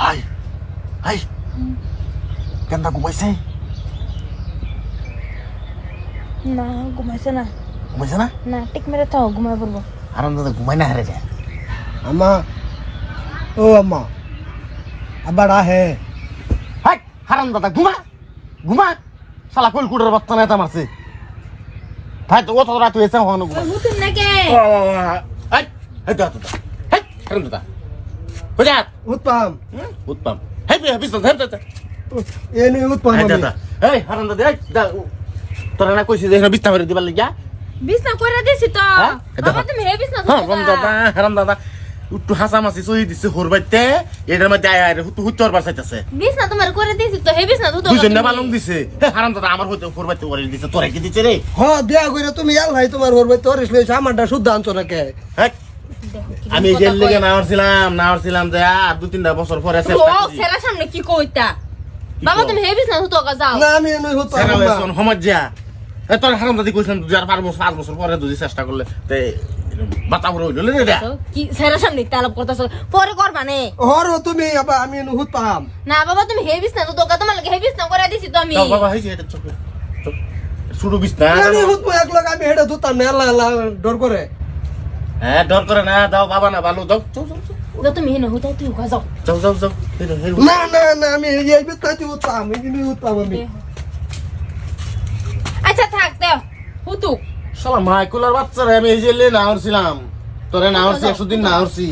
High high কেনটা ঘুমাইছে? না ঘুমাইছে না। ঘুমাইছে না? না টিক মেরে থাও, ঘুমাই পড়বো। হারাম দাদা ঘুমাই না হারে যায়। अम्मा ओ अम्मा अब्बा है হাই হারাম দাদা ঘুমা ঘুমা শালা কোল কুড়ের বাচ্চা নেতা মারছে। ভাই তো অত রাত হয়েছে হন ঘুমা। হুতুম নাকি? হাই হাই দাদা হাই হারাম দাদা বুঝাত उत्तम উত্তম হাই বিস্তার হাই দাদা ये नहीं उत्तम হাই দাদা এই হারাম দাদা এই তোরা না কইছিস যে বিস্তার করে দিবার লাগিয়া? বিছনা কইরা দিছি তো। হ্যাঁ? বাবা তুমি হে বিছনা হ্যাঁ ধুবা। হারাম দাদা একটু হাসামাসি সহি দিচ্ছে হরবাইতে এটার মধ্যে আয় আয় হুচ্চর বার চাইতেছে। বিছনা তোমার করে দিছি তো, হে বিছনা ধুতো। দুজন না বালং দিছে হারাম দাদা আমার হইতে হরবাইতে করে দিছে তোরা কি দিছে রে? हाँ बिया করে তুমি আল্লাহ তোমার হরবে তোর ইসলে আমারটা শুদ্ধ আনছো না কে হেই, আমি জেল লেগে না আসছিলাম যে আর 2-3টা বছর পরে ও সেরা সামনে কি কইতা? বাবা তুমি হে বিছনা ধুতো যাও। না আমি নই হতো সমজ্জা তোর হারাম দাদি কইছিলাম 5 বছর পরে যদি চেষ্টা করলে তে বাতা করে হইল রে দেখ কি সেরা সামনে তালব করতাছ? পরে করবা নে। হর তুমি আবা আমি নই হতাম না বাবা তুমি হে বিছনা ধুতো, তোমার লাগে হে বিছনা করে দিছি তো আমি। দাও বাবা হইছে এটা চোখ শুরু বিছ না আমি হতো এক লাখ আমি হেডে হতাম না আল্লাহ আল্লাহ ডর করে হ্যাঁ ডর করে না দাও বাবা না ভালো দাও যাও যাও তো তুমি হে না হুতাই তুই যাও। যাও যাও যাও হেরো হেরো না না না আমি এই বিতাতি হতাম আমি নই হতাম আমি আচ্ছা থাক দাও হুতুক। শালা মাইকুলার বাচ্চারা আমি এই জেলে না আসছিলাম তোরে না আসছি 100 দিন না আসছি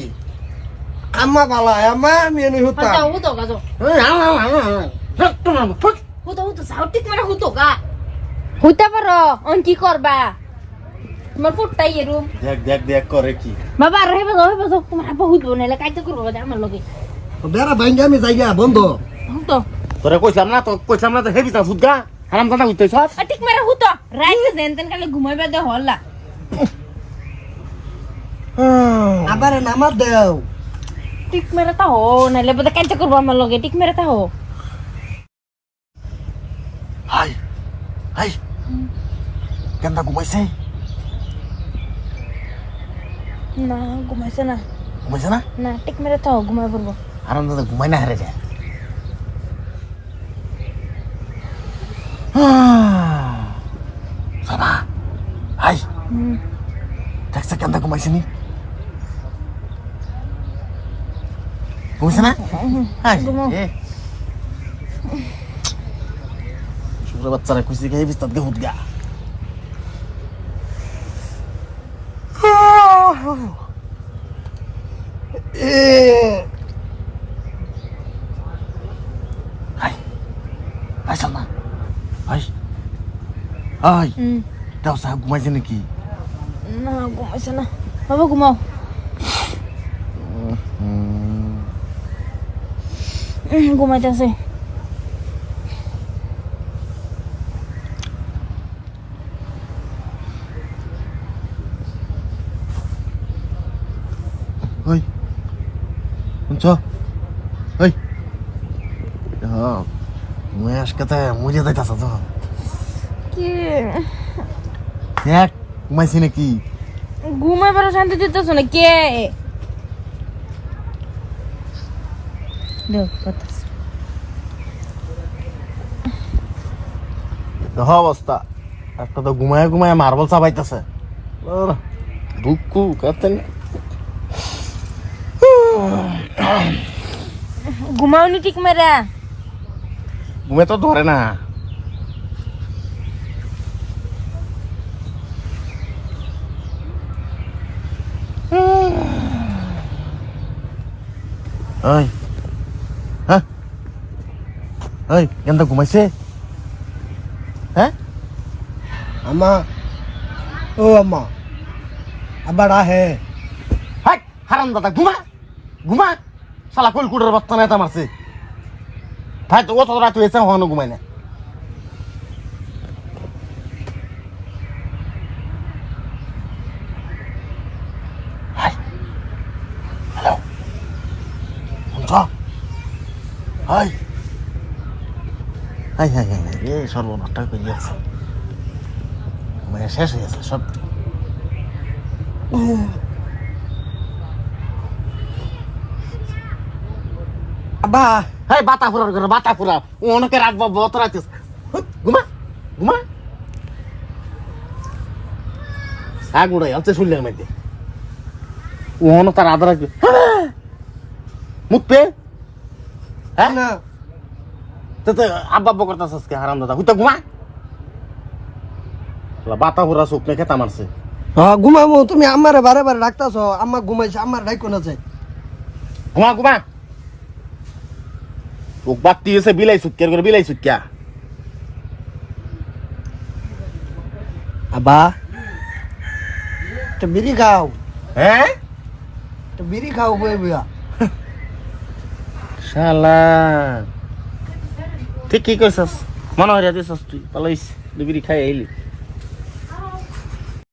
আম্মা বালা আম্মা আমি নই হতাম যাও হুতো যাও। হুতো হুতো যাও ঠিক মেরে হুতো গা। হুতা পারো অন কি করবা? তোমার ফুটটাই এরুম। দেখ দেখ দেখ করে কি বাবা রে বাবা তোমার বহুত বনেলে কাইতে করবো আমার লগে। বেড়া বাইঙ্গা আমি যাইয়া বন্ধ হুতো তোরে কইছিলাম না তো হেবি তা ফুটগা হারাম দাদা উঠতেছ ঠিক মেরে হুতো রাইতে জেনতেন কালে ঘুমাইবা দে হল্লা। আবার নামাজ দেও ঠিক মেরে তা হো নাইলে বদে কাইতে করবো আমার লগে। ঠিক মেরে তা হো। হাই হাই কেনটা ঘুমাইছে? না ঘুমাইছে না। ঘুমাইছে না? না ঠিক মেরে তা হো, ঘুমাই পড়বো। হারাম দাদা ঘুমাই না হারে যায়। বাবা হাই দেখছে কেনটা ঘুমাইছে নি? ঘুমাইছে না? হাই ঘুমাও। শুক্র বাচ্চারা খুশি খেয়ে বিস্তার দিয়ে হুদগা হাই হাই চল না হাই হাই দাও সাহেব ঘুমাইছে নাকি? না ঘুমাইছে না। বাবা ঘুমাও। ঘুমাইতেছে। ওই শুনছ ওই মুই আজকে মুজে যাইতাছ তো কি দেখ ঘুমাইছি নাকি? ঘুমাইবার শান্তি দিতেছ না কে? দেখ বাতাস। দেহ অবস্থা একটা তো ঘুমায় ঘুমায় মার্বল চাবাইতেছে দুঃখু কাতেন ঘুমাওনি ঠিক মেরা? ঘুমে তো ধরে না। ওই হ্যাঁ ওই কেন ঘুমাইছে? হ্যাঁ আম্মা ও আম্মা আব্বা है হাই হারাম দাদা ঘুমা ঘুমা শালা কোল কুড়ের বাচ্চা নেতা মারছে। ভাই তো অত রাত হয়েছে হন ঘুমাই না। হাই হ্যালো শুনছ হাই হাই হাই হাই এ সর্বনাশটা করিয়াছে মানে শেষ হয়ে গেছে সব। আব্বা হ্যাঁ বাতা ফুরার করে বাতা ফুরা ও অনেকে রাখবা বত রাখছিস ঘুমা ঘুমা আগুড়াই আলছে শুনলেন মধ্যে ও অনেক তার আদা রাখবে মুখ পে হ্যাঁ না তো আব্বা আব্বা করতেছ আজকে হারাম দাদা হুইতা ঘুমা বাতা ফুরা চোখ মেখে খেতা মারছে হ্যাঁ ঘুমামো তুমি আমারে বারে বারে ডাকতাছ আম্মা ঘুমাইছে আমার ডাইকো না যায় ঘুমা ঘুমা চোখ বাত্তি এসে বিলাই সুটকিয়ার করে বিলাই সুটকিয়া আব্বা একটা বিড়ি খাও হ্যাঁ একটা বিড়ি খাও বই বইয়া শালা ঠিক কি কইছস মনে হয় দিছস তুই পালাইস দুবিরি খাই আইলি